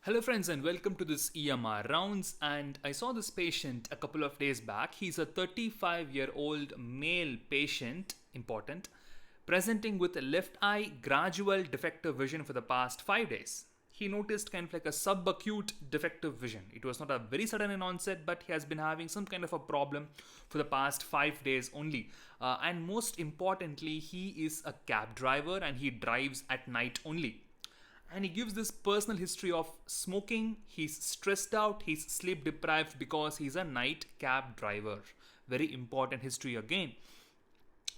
Hello friends and welcome to this EMR rounds, and I saw this patient a couple of days back. He's a 35-year-old male patient, important, presenting with a left eye gradual defective vision for the past 5 days. He noticed kind of like a subacute defective vision. It was not a very sudden in onset, but he has been having some kind of a problem for the past 5 days only. And most importantly, he is a cab driver and he drives at night only, and he gives this personal history of smoking. He's stressed out, he's sleep deprived because he's a night cab driver. Very important history again.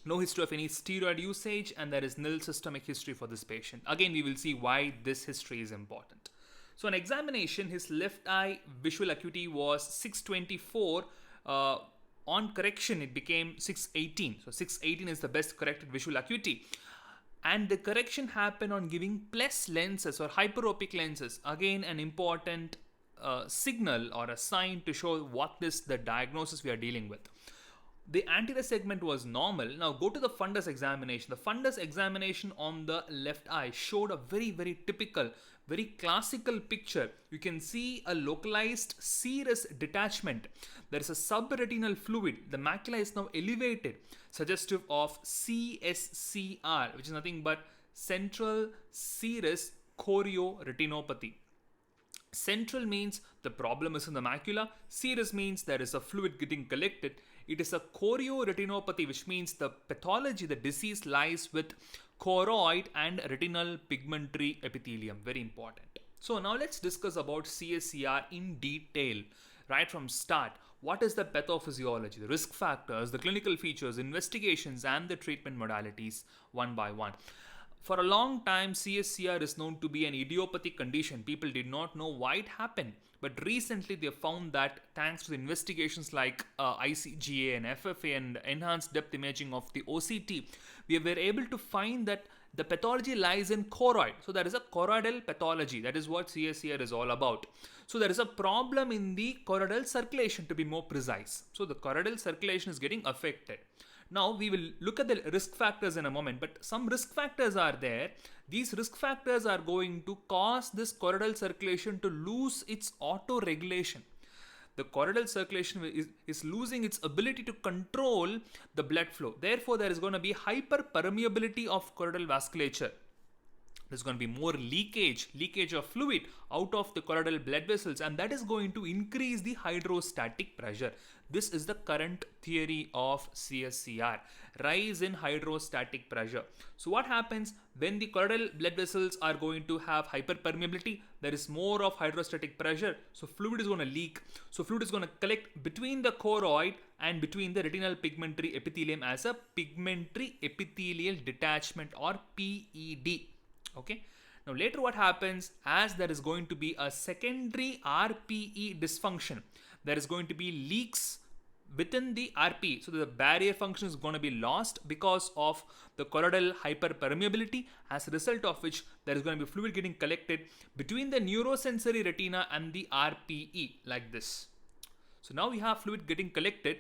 No history of any steroid usage, and there is nil systemic history for this patient. Again, we will see why this history is important. So, on examination, his left eye visual acuity was 624. On correction, it became 618. So, 618 is the best corrected visual acuity, and the correction happened on giving plus lenses or hyperopic lenses. Again, an important signal or a sign to show what is the diagnosis we are dealing with. The anterior segment was normal. Now go to the fundus examination. The fundus examination on the left eye showed a very typical, very classical picture. You can see a localized serous detachment. There is a subretinal fluid. The macula is now elevated, suggestive of CSCR, which is nothing but central serous chorio retinopathy. Central means the problem is in the macula. Serous means there is a fluid getting collected. It is a chorioretinopathy, which means the pathology, the disease lies with choroid and retinal pigmentary epithelium. Very important. So now let's discuss about CSCR in detail, right from start. What is the pathophysiology, the risk factors, the clinical features, investigations, and the treatment modalities one by one. For a long time, CSCR is known to be an idiopathic condition. People did not know why it happened. But recently, they found that thanks to the investigations like ICGA and FFA and enhanced depth imaging of the OCT, we were able to find that the pathology lies in choroid. So there is a choroidal pathology. That is what CSCR is all about. So there is a problem in the choroidal circulation, to be more precise. So the choroidal circulation is getting affected. Now we will look at the risk factors in a moment, but some risk factors are there. These risk factors are going to cause this choroidal circulation to lose its auto-regulation. The choroidal circulation is losing its ability to control the blood flow. Therefore, there is going to be hyperpermeability of choroidal vasculature. There's going to be more leakage of fluid out of the choroidal blood vessels, and that is going to increase the hydrostatic pressure. This is the current theory of CSCR, rise in hydrostatic pressure. So what happens when the choroidal blood vessels are going to have hyperpermeability? There is more of hydrostatic pressure, so fluid is going to leak. So fluid is going to collect between the choroid and between the retinal pigmentary epithelium as a pigmentary epithelial detachment, or PED. Okay. Now later what happens, as there is going to be a secondary RPE dysfunction, there is going to be leaks within the RPE. So the barrier function is going to be lost because of the choroidal hyperpermeability, as a result of which there is going to be fluid getting collected between the neurosensory retina and the RPE, like this. So now we have fluid getting collected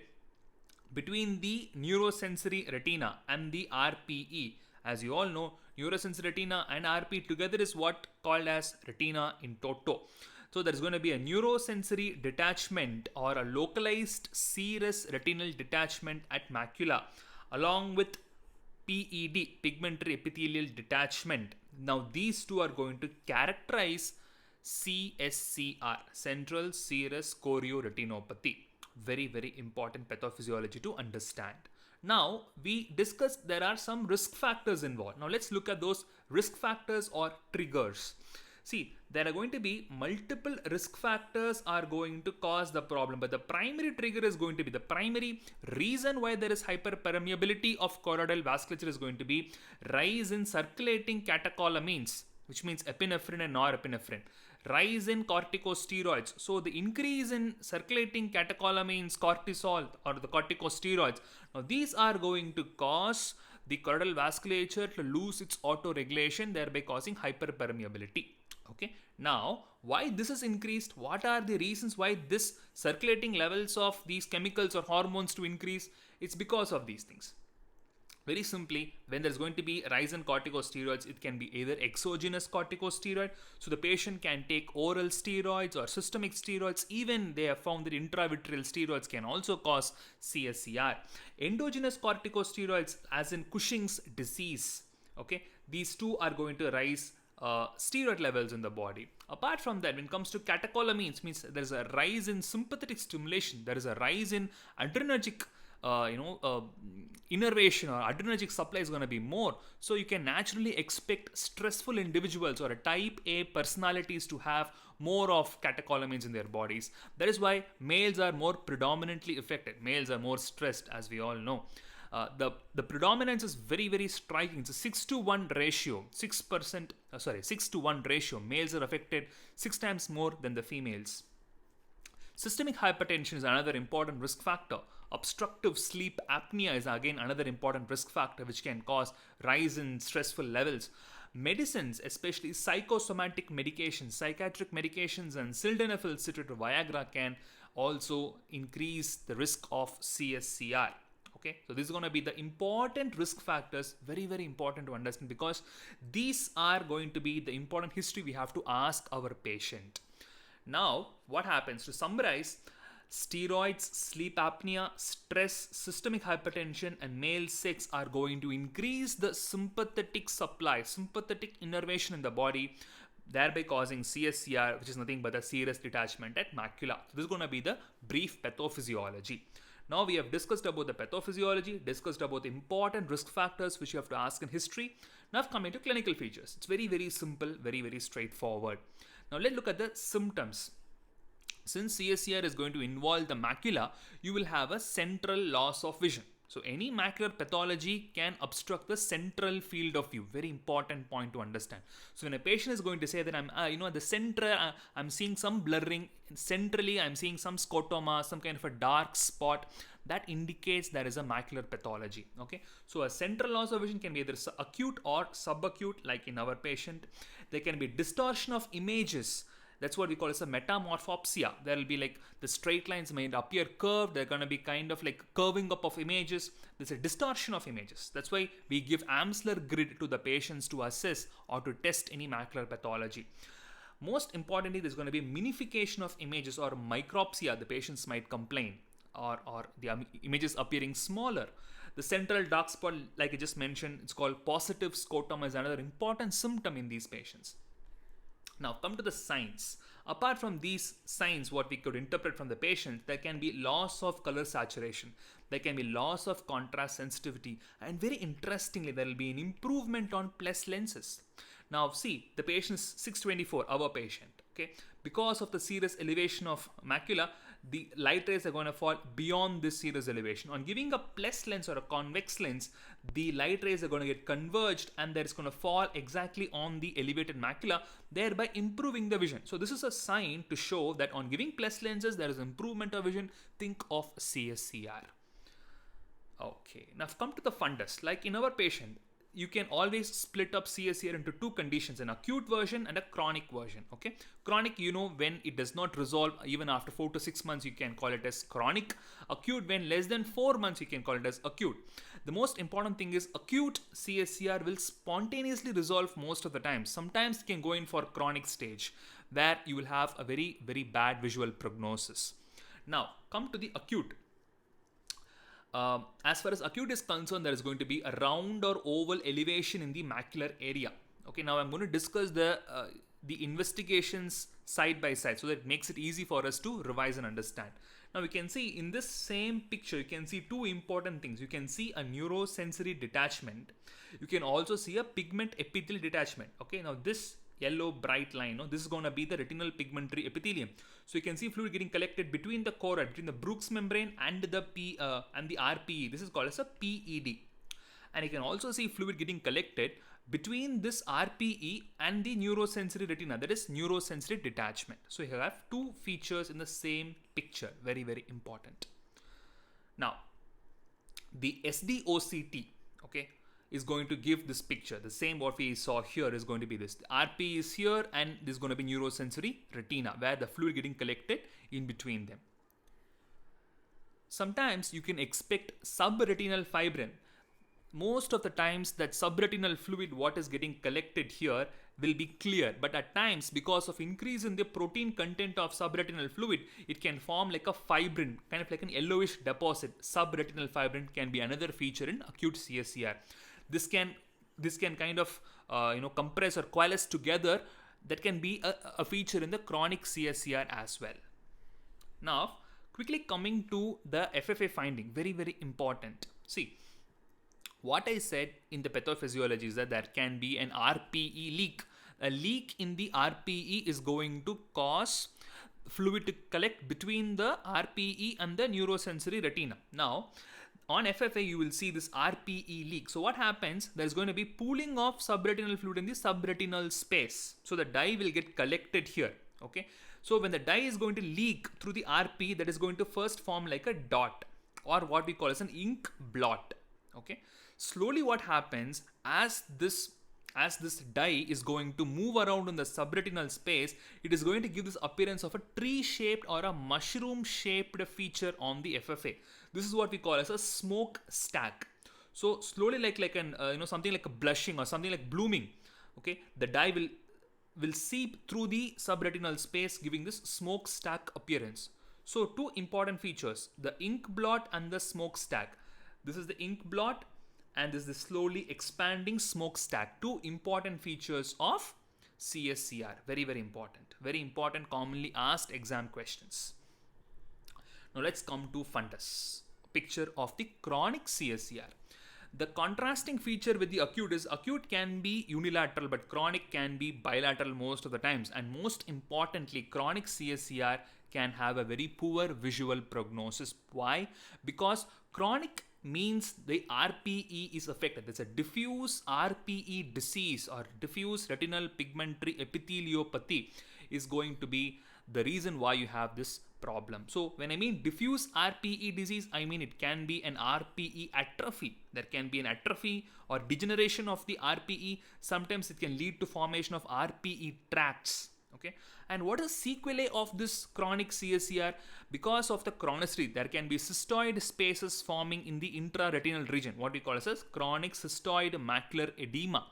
between the neurosensory retina and the RPE. As you all know, neurosensory retina and RP together is what called as retina in toto. So there is going to be a neurosensory detachment or a localized serous retinal detachment at macula, along with PED, pigmentary epithelial detachment. Now these two are going to characterize CSCR, central serous chorio retinopathy. Very important pathophysiology to understand. Now we discussed there are some risk factors involved. Now let's look at those risk factors or triggers. See, there are going to be multiple risk factors are going to cause the problem, but the primary trigger is going to be, the primary reason why there is hyperpermeability of choroidal vasculature is going to be rise in circulating catecholamines, which means epinephrine and norepinephrine. Rise in corticosteroids. So the increase in circulating catecholamines, cortisol, or the corticosteroids. Now these are going to cause the choroidal vasculature to lose its auto-regulation, thereby causing hyperpermeability. Okay. Now, why this is increased? What are the reasons why this circulating levels of these chemicals or hormones to increase? It's because of these things. Very simply, when there's going to be rise in corticosteroids, it can be either exogenous corticosteroid, so the patient can take oral steroids or systemic steroids. Even they have found that intravitreal steroids can also cause CSCR. Endogenous corticosteroids, as in Cushing's disease, okay, these two are going to rise steroid levels in the body. Apart from that, when it comes to catecholamines, means there is a rise in sympathetic stimulation, there is a rise in adrenergic innervation, or adrenergic supply is going to be more. So you can naturally expect stressful individuals or a type A personalities to have more of catecholamines in their bodies. That is why males are more predominantly affected. Males are more stressed, as we all know. The predominance is very, very striking. It's a 6-to-1 ratio. 6-to-1 ratio. Males are affected 6 times more than the females. Systemic hypertension is another important risk factor. Obstructive sleep apnea is again another important risk factor which can cause rise in stressful levels. Medicines, especially psychosomatic medications, psychiatric medications, and sildenafil citrate Viagra can also increase the risk of CSCR. Okay, so this is going to be the important risk factors, very, very important to understand, because these are going to be the important history we have to ask our patient. Now, what happens? To summarize, steroids, sleep apnea, stress, systemic hypertension, and male sex are going to increase the sympathetic supply, sympathetic innervation in the body, thereby causing CSCR, which is nothing but a serous detachment at macula. So this is going to be the brief pathophysiology. Now we have discussed about the pathophysiology, discussed about the important risk factors which you have to ask in history. Now coming to clinical features. It's very, very simple, very, very straightforward. Now let's look at the symptoms. Since CSCR is going to involve the macula, you will have a central loss of vision. So any macular pathology can obstruct the central field of view. Very important point to understand. So when a patient is going to say that at the center, I'm seeing some blurring. Centrally, I'm seeing some scotoma, some kind of a dark spot. That indicates there is a macular pathology. Okay. So a central loss of vision can be either acute or subacute, like in our patient. There can be distortion of images. That's what we call as a metamorphopsia. There will be like the straight lines may appear curved. They're going to be kind of like curving up of images. There's a distortion of images. That's why we give Amsler grid to the patients to assess or to test any macular pathology. Most importantly, there's going to be minification of images or micropsia. The patients might complain, or the images appearing smaller. The central dark spot, like I just mentioned, it's called positive scotoma, is another important symptom in these patients. Now come to the signs. Apart from these signs, what we could interpret from the patient, there can be loss of color saturation, there can be loss of contrast sensitivity, and very interestingly, there will be an improvement on plus lenses. Now see, the patient is 624, our patient. Okay, because of the serous elevation of macula, the light rays are going to fall beyond this serous elevation. On giving a plus lens or a convex lens, the light rays are going to get converged and there is going to fall exactly on the elevated macula, thereby improving the vision. So this is a sign to show that on giving plus lenses, there is improvement of vision. Think of CSCR. Okay, now come to the fundus. Like in our patient, you can always split up CSCR into two conditions, an acute version and a chronic version. Okay, chronic, when it does not resolve even after 4 to 6 months, you can call it as chronic. Acute, when less than 4 months, you can call it as acute. The most important thing is acute CSCR will spontaneously resolve most of the time. Sometimes it can go in for chronic stage where you will have a very, very bad visual prognosis. Now come to the acute. As far as acute is concerned, there is going to be a round or oval elevation in the macular area. Okay, now I'm going to discuss the investigations side by side so that it makes it easy for us to revise and understand. Now we can see in this same picture, you can see two important things. You can see a neurosensory detachment. You can also see a pigment epithelial detachment. Okay, now this yellow bright line, this is going to be the retinal pigmentary epithelium. So you can see fluid getting collected between the choroid, between the Brooks membrane and the RPE. This is called as a PED. And you can also see fluid getting collected between this RPE and the neurosensory retina, that is neurosensory detachment. So you have two features in the same picture, very, very important. Now, the SDOCT, okay, is going to give this picture. The same what we saw here is going to be this. The RP is here and this is going to be neurosensory retina where the fluid getting collected in between them. Sometimes you can expect subretinal fibrin. most of the times that subretinal fluid what is getting collected here will be clear, but at times because of increase in the protein content of subretinal fluid, it can form like a fibrin, kind of like an yellowish deposit. Subretinal fibrin can be another feature in acute CSCR. This can kind of compress or coalesce together. That can be a feature in the chronic CSCR as well. Now quickly coming to the FFA finding, very very important. See, what I said in the pathophysiology is that there can be an RPE leak. A leak in the RPE is going to cause fluid to collect between the RPE and the neurosensory retina. Now, on FFA, you will see this RPE leak. So what happens? There's going to be pooling of subretinal fluid in the subretinal space. So the dye will get collected here. Okay. So when the dye is going to leak through the RPE, that is going to first form like a dot, or what we call as an ink blot. Okay. Slowly what happens as this dye is going to move around in the subretinal space, it is going to give this appearance of a tree-shaped or a mushroom-shaped feature on the FFA. This is what we call as a smoke stack. So slowly, like an something like a blushing or something like blooming. Okay, the dye will seep through the subretinal space, giving this smoke stack appearance. So two important features: the ink blot and the smoke stack. This is the ink blot, and this is the slowly expanding smokestack. Two important features of CSCR. Very, very important. Very important, commonly asked exam questions. Now let's come to fundus. Picture of the chronic CSCR. The contrasting feature with the acute is acute can be unilateral, but chronic can be bilateral most of the times. And most importantly, chronic CSCR can have a very poor visual prognosis. Why? Because chronic means the RPE is affected. There's a diffuse RPE disease or diffuse retinal pigmentary epitheliopathy is going to be the reason why you have this problem. So when I mean diffuse RPE disease, I mean it can be an RPE atrophy. There can be an atrophy or degeneration of the RPE. Sometimes it can lead to formation of RPE tracts. Okay, and what is sequelae of this chronic CSCR? Because of the chronicity, there can be cystoid spaces forming in the intraretinal region, what we call as chronic cystoid macular edema.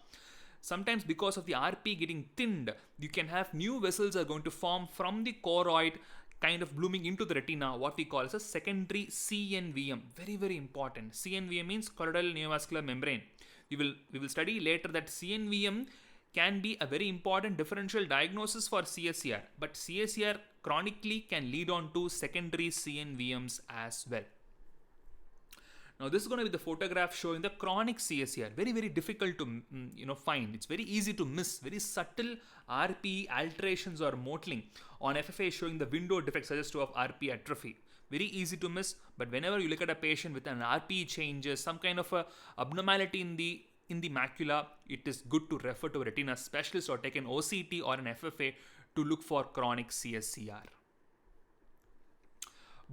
Sometimes because of the RP getting thinned, you can have new vessels are going to form from the choroid, kind of blooming into the retina, what we call as a secondary CNVM. Very, very important. CNVM means choroidal neovascular membrane. We will study later that CNVM can be a very important differential diagnosis for CSCR, but CSCR chronically can lead on to secondary CNVMs as well. Now this is going to be the photograph showing the chronic CSCR. Very, very difficult to find. It's very easy to miss. Very subtle RPE alterations or mottling on FFA showing the window defect suggestive of RPE atrophy. Very easy to miss, but whenever you look at a patient with an RPE changes, some kind of a abnormality in the macula, it is good to refer to a retina specialist or take an OCT or an FFA to look for chronic CSCR.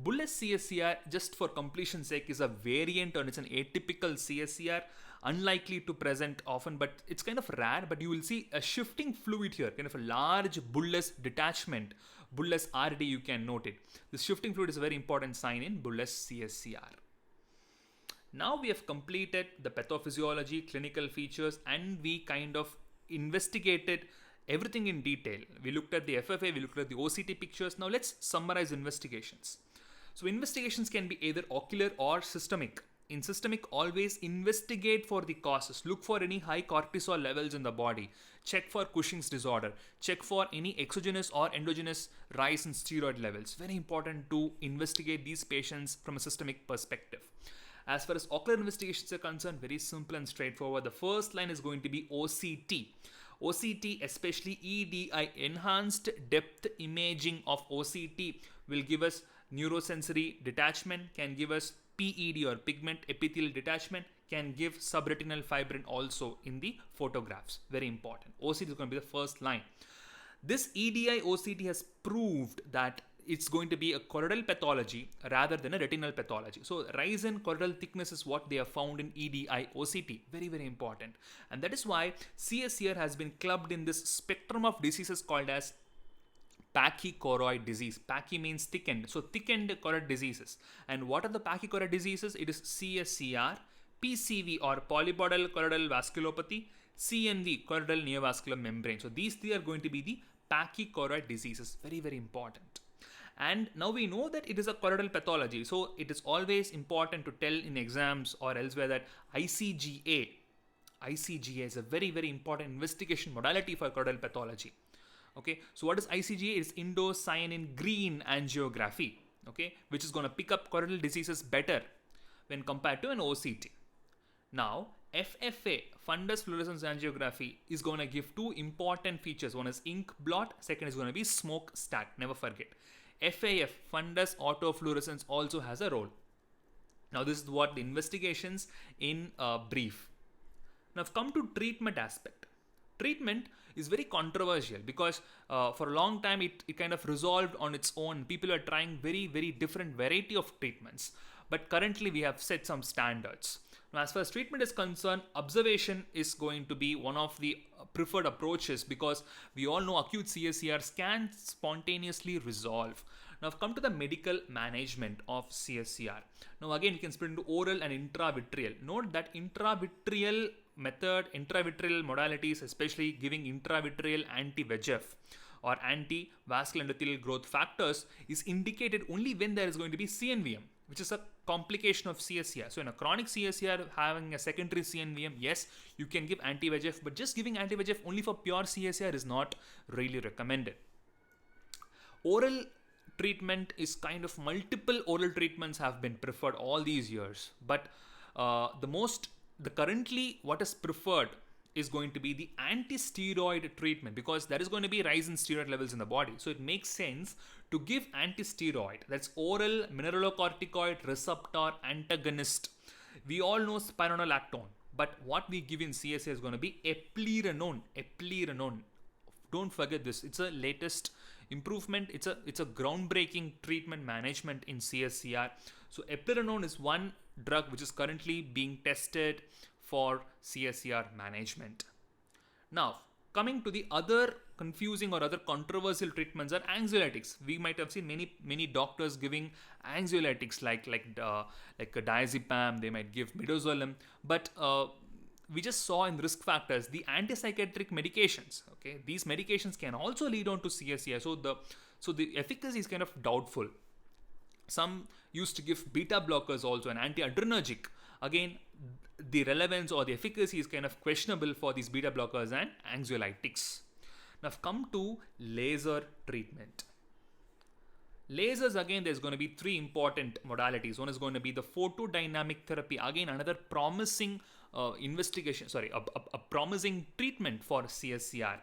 Bullous CSCR, just for completion's sake, is a variant and it's an atypical CSCR, unlikely to present often, but it's kind of rare. But you will see a shifting fluid here, kind of a large bullous detachment, bullous RD, you can note it. This shifting fluid is a very important sign in bullous CSCR. Now we have completed the pathophysiology, clinical features, and we kind of investigated everything in detail. We looked at the FFA, we looked at the OCT pictures. Now let's summarize investigations. So investigations can be either ocular or systemic. In systemic, always investigate for the causes. Look for any high cortisol levels in the body. Check for Cushing's disorder. Check for any exogenous or endogenous rise in steroid levels. Very important to investigate these patients from a systemic perspective. As far as ocular investigations are concerned, very simple and straightforward. The first line is going to be OCT. OCT, especially EDI, enhanced depth imaging of OCT, will give us neurosensory detachment, can give us PED or pigment epithelial detachment, can give subretinal fibrin also in the photographs. Very important. OCT is going to be the first line. This EDI OCT has proved that it's going to be a choroidal pathology rather than a retinal pathology. So rise in choroidal thickness is what they have found in EDI OCT. Very, very important. And that is why CSCR has been clubbed in this spectrum of diseases called as pachychoroid disease. Pachy means thickened. So thickened choroid diseases. And what are the pachychoroid diseases? It is CSCR, PCV or polypoidal choroidal vasculopathy, CNV, choroidal neovascular membrane. So these three are going to be the pachychoroid diseases. Very, very important. And now we know that it is a choroidal pathology. So it is always important to tell in exams or elsewhere that ICGA is a very, very important investigation modality for choroidal pathology. Okay, so what is ICGA? It's indocyanine green angiography, okay, which is going to pick up choroidal diseases better when compared to an OCT. Now, FFA, fundus fluorescence angiography, is going to give two important features. One is ink blot, second is going to be smoke stat. Never forget. FAF, fundus autofluorescence, also has a role. Now, this is what the investigations in brief. Now, I've come to treatment aspect. Treatment is very controversial because for a long time it kind of resolved on its own. People are trying very, very different variety of treatments. But currently we have set some standards. Now, as far as treatment is concerned, observation is going to be one of the preferred approaches because we all know acute CSCRs can spontaneously resolve. Now, I've come to the medical management of CSCR. Now, again, we can split into oral and intravitreal. Note that intravitreal method, intravitreal modalities, especially giving intravitreal anti-VEGF or anti-vascular endothelial growth factors, is indicated only when there is going to be CNVM, which is a complication of CSCR. So in a chronic CSCR having a secondary CNVM, yes, you can give anti-VEGF, but just giving anti-VEGF only for pure CSCR is not really recommended. Oral treatment is kind of multiple oral treatments have been preferred all these years, but currently what is preferred is going to be the anti-steroid treatment because there is going to be rise in steroid levels in the body. So it makes sense to give anti-steroid. That's oral mineralocorticoid receptor antagonist. We all know spironolactone, but what we give in CSA is going to be eplerenone. Don't forget this. It's a latest improvement. It's a groundbreaking treatment management in CSCR. So eplerenone is one drug which is currently being tested for CSCR management. Now, coming to the other confusing or other controversial treatments are anxiolytics. We might have seen many doctors giving anxiolytics like diazepam. They might give midazolam, but we just saw in risk factors the antipsychotic medications. Okay, these medications can also lead on to CSCR. So the efficacy is kind of doubtful. Some used to give beta blockers also, an antiadrenergic. Again, the relevance or the efficacy is kind of questionable for these beta blockers and anxiolytics. Now, I've come to laser treatment. Lasers, again, there's going to be three important modalities. One is going to be the photodynamic therapy. Again, another promising a promising treatment for CSCR.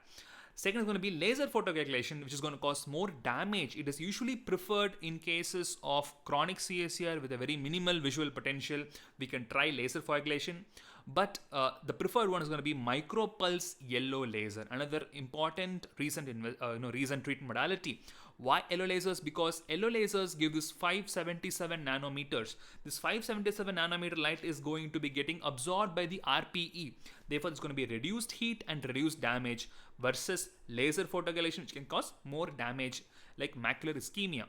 Second is going to be laser photocoagulation, which is going to cause more damage. It is usually preferred in cases of chronic CSCR with a very minimal visual potential. We can try laser photocoagulation, but the preferred one is going to be micropulse yellow laser, another important recent treatment modality. Why yellow lasers? Because yellow lasers give this 577 nanometers. This 577 nanometer light is going to be getting absorbed by the RPE. Therefore, it's going to be reduced heat and reduced damage versus laser photocoagulation, which can cause more damage like macular ischemia.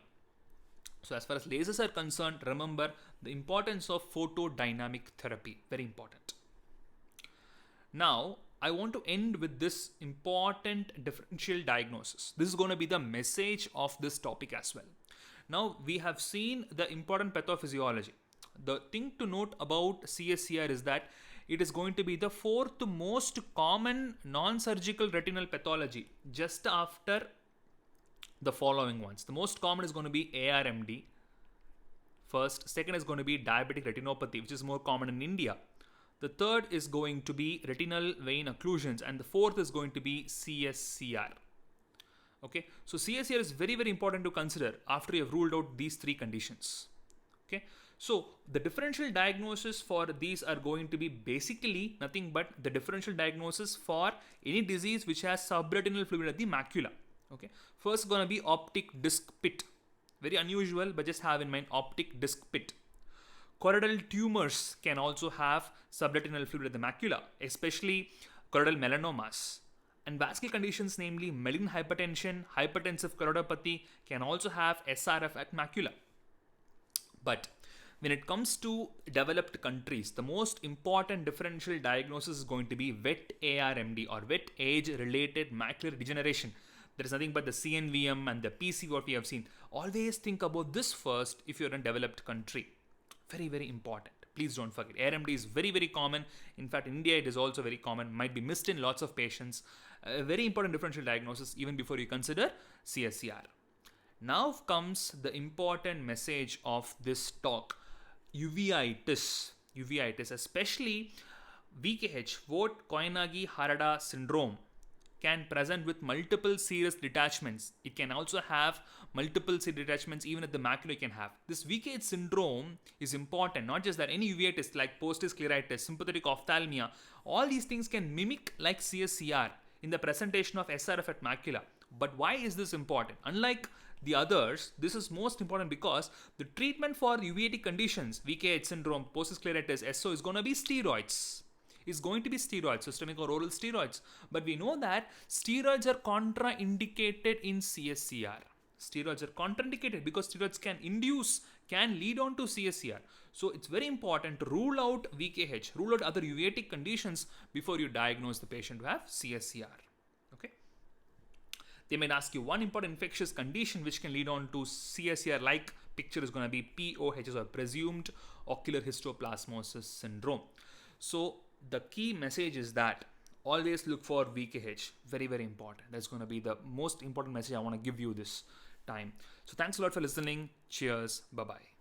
So as far as lasers are concerned, remember the importance of photodynamic therapy. Very important. Now, I want to end with this important differential diagnosis. This is going to be the message of this topic as well. Now, we have seen the important pathophysiology. The thing to note about CSCR is that it is going to be the fourth most common non-surgical retinal pathology just after the following ones. The most common is going to be ARMD first. Second is going to be diabetic retinopathy, which is more common in India. The third is going to be retinal vein occlusions, and the fourth is going to be CSCR. Okay, so CSCR is very, very important to consider after you have ruled out these three conditions. Okay, so the differential diagnosis for these are going to be basically nothing but the differential diagnosis for any disease which has subretinal fluid at the macula. Okay, first going to be optic disc pit. Very unusual, but just have in mind optic disc pit. Choroidal tumors can also have subretinal fluid at the macula, especially choroidal melanomas. And vascular conditions, namely malignant hypertension, hypertensive choroidopathy, can also have SRF at macula. But When it comes to developed countries, the most important differential diagnosis is going to be wet ARMD, or wet age-related macular degeneration. There is nothing but the CNVM and the PC what we have seen. Always think about this first if you're in a developed country. Very, very important. Please don't forget. ARMD is very, very common. In fact, in India, it is also very common. Might be missed in lots of patients. A very important differential diagnosis even before you consider CSCR. Now comes the important message of this talk. Uveitis, especially VKH, Vogt Koyanagi Harada syndrome, can present with multiple serous detachments. It can also have multiple serous detachments even at the macula you can have. This VKH syndrome is important. Not just that, any uveitis like postis scleritis, sympathetic ophthalmia, all these things can mimic like CSCR in the presentation of SRF at macula. But why is this important? Unlike the others, this is most important because the treatment for uveitic conditions, VKH syndrome, postis scleritis, SO, is going to be steroids. Systemic or oral steroids. But we know that steroids are contraindicated in CSCR. Steroids are contraindicated because steroids can lead on to CSCR. So it's very important to rule out VKH, rule out other uveitic conditions before you diagnose the patient who have CSCR. Okay. They might ask you one important infectious condition which can lead on to CSCR, like picture is going to be POHS, or presumed ocular histoplasmosis syndrome. So the key message is that always look for VKH. Very, very important. That's going to be the most important message I want to give you this time. So thanks a lot for listening. Cheers. Bye-bye.